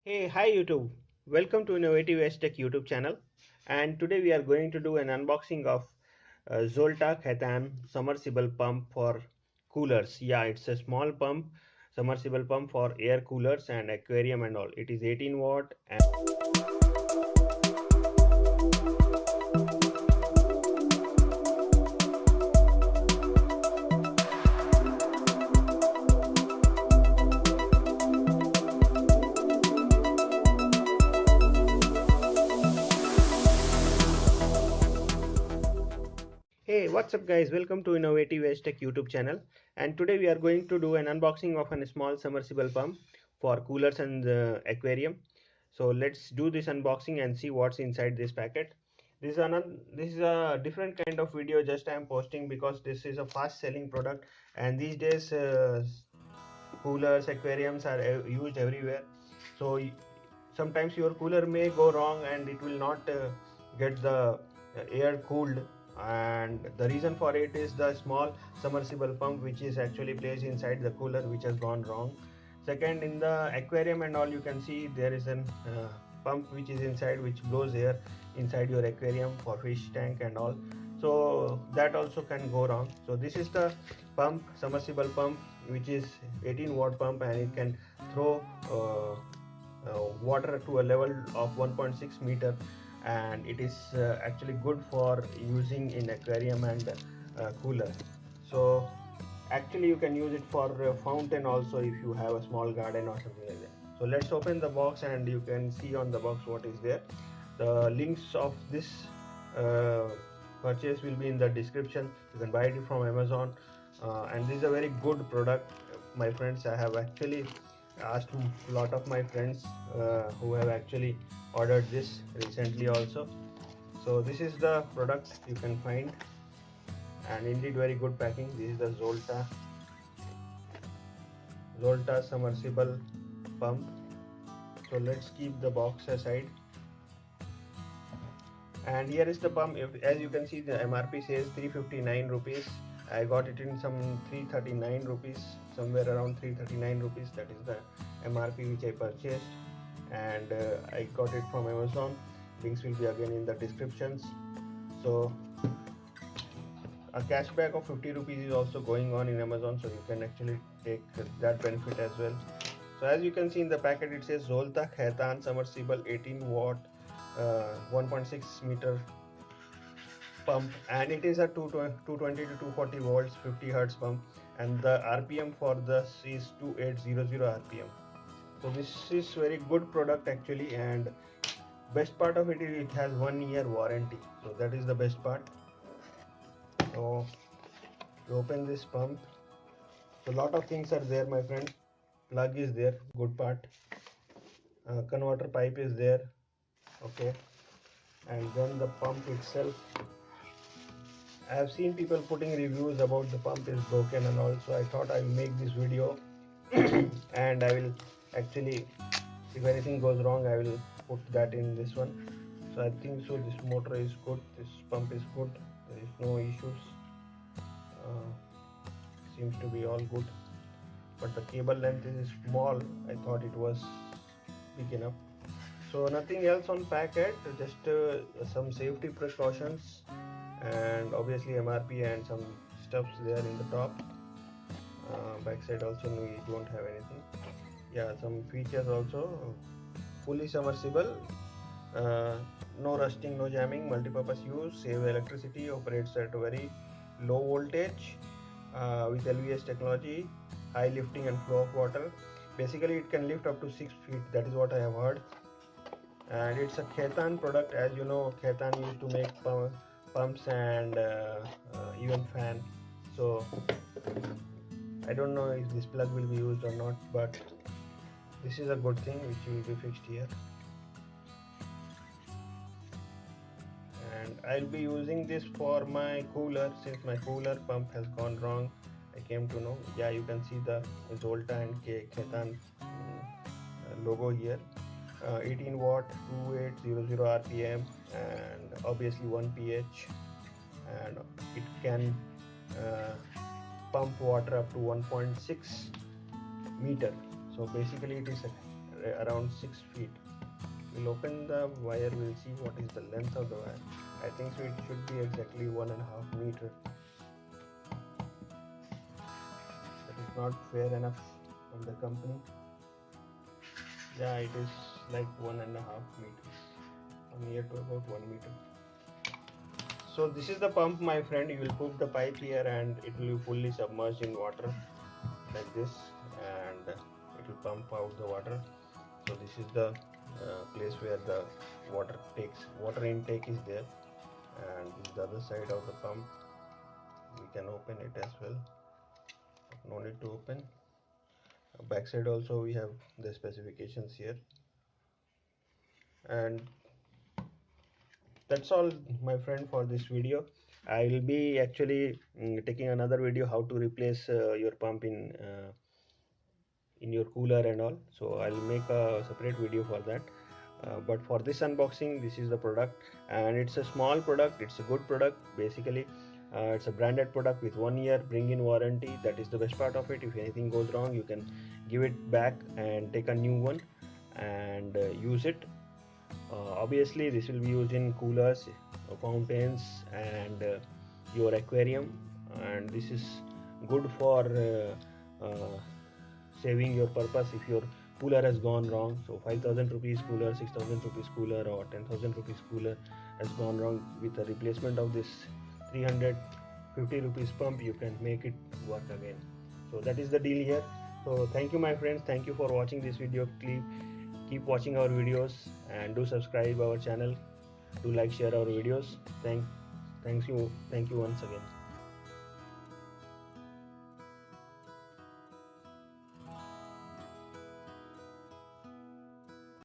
Hey, hi YouTube. Welcome to Innovative Tech YouTube channel. And today we are going to do an unboxing of ZOLTA Khaitan Submersible Pump for coolers. Yeah, it's a small pump, submersible pump for air coolers and aquarium and all. It is 18 watt and hey, what's up guys? Welcome to Innovative Tech YouTube channel. And today we are going to do an unboxing of a small submersible pump for coolers and aquarium. So let's do this unboxing and see what's inside this packet. This is a different kind of video just I am posting because this is a fast selling product, and these days coolers, aquariums are used everywhere. So sometimes your cooler may go wrong and it will not get the air cooled, and the reason for it is the small submersible pump which is actually placed inside the cooler which has gone wrong. Second, in the aquarium and all, you can see there is an pump which is inside which blows air inside your aquarium for fish tank and all, so that also can go wrong. So this is the pump, submersible pump, which is 18 watt pump, and it can throw water to a level of 1.6 meter, and it is actually good for using in aquarium and cooler. So actually you can use it for fountain also if you have a small garden or something like that. So let's open the box and you can see on the box what is there. The links of this uh, purchase will be in the description. You can buy it from Amazon, and this is a very good product, my friends. I have actually asked a lot of my friends who have actually ordered this recently also. So this is the product you can find, and indeed very good packing. This is the ZOLTA submersible pump. So let's keep the box aside, and here is the pump. As you can see, the MRP says 359 rupees. I got it in some 339 rupees, somewhere around 339 rupees. That is the MRP which I purchased, and I got it from Amazon. Links will be again in the descriptions. So a cashback of 50 rupees is also going on in Amazon, so you can actually take that benefit as well. So as you can see in the packet, it says ZOLTA Khaitan Submersible 18 watt 1.6 meter pump, and it is a 220 to 240 volts 50 hertz pump, and the RPM for this is 2800 RPM. So this is very good product actually, and best part of it is it has 1 year warranty, so that is the best part. So to open this pump, so a lot of things are there, my friend. Plug is there, good part. Converter pipe is there, okay. And then the pump itself, I have seen people putting reviews about the pump is broken and all, so I thought I'll make this video and I will actually, if anything goes wrong, I will put that in this one. So I think so this motor is good, this pump is good, there is no issues, seems to be all good, but the cable length is small. I thought it was big enough. So nothing else on packet, just some safety precautions, and obviously MRP and some stuffs there in the top. Backside also we don't have anything. Yeah, some features also. Fully submersible, no rusting, no jamming, multi-purpose use, save electricity, operates at a very low voltage with LVS technology, high lifting and flow of water. Basically it can lift up to 6 feet, that is what I have heard. And it's a Khaitan product. As you know, Khaitan used to make pumps and even fan. So I don't know if this plug will be used or not, but this is a good thing which will be fixed here. And I'll be using this for my cooler, since my cooler pump has gone wrong. I came to know. Yeah, you can see the ZOLTA and Khaitan logo here. 18 watt 2800 RPM, and obviously 1 pH, and it can pump water up to 1.6 meter. So basically it is around 6 feet. We'll open the wire, we'll see what is the length of the wire. I think so it should be exactly 1.5 meter. That is not fair enough from the company. Yeah, it is like 1.5 meters, from here to about 1 meter. So this is the pump, my friend. You will put the pipe here and it will be fully submerged in water like this, and it will pump out the water. So this is the place where the water intake is there, and this is the other side of the pump. We can open it as well, no need to open. Back side also we have the specifications here, and that's all, my friend, for this video. I will be actually taking another video how to replace your pump in your cooler and all, so I'll make a separate video for that. But for this unboxing, this is the product, and it's a small product, it's a good product. Basically it's a branded product with 1 year bring-in warranty. That is the best part of it. If anything goes wrong, you can give it back and take a new one and use it. Obviously this will be used in coolers, fountains, and your aquarium, and this is good for saving your purpose if your cooler has gone wrong. So 5,000 rupees cooler, 6,000 rupees cooler, or 10,000 rupees cooler has gone wrong, with the replacement of this 350 rupees pump you can make it work again. So that is the deal here. So thank you, my friends, thank you for watching this video. Keep watching our videos and do subscribe our channel, do like, share our videos. Thank you once again.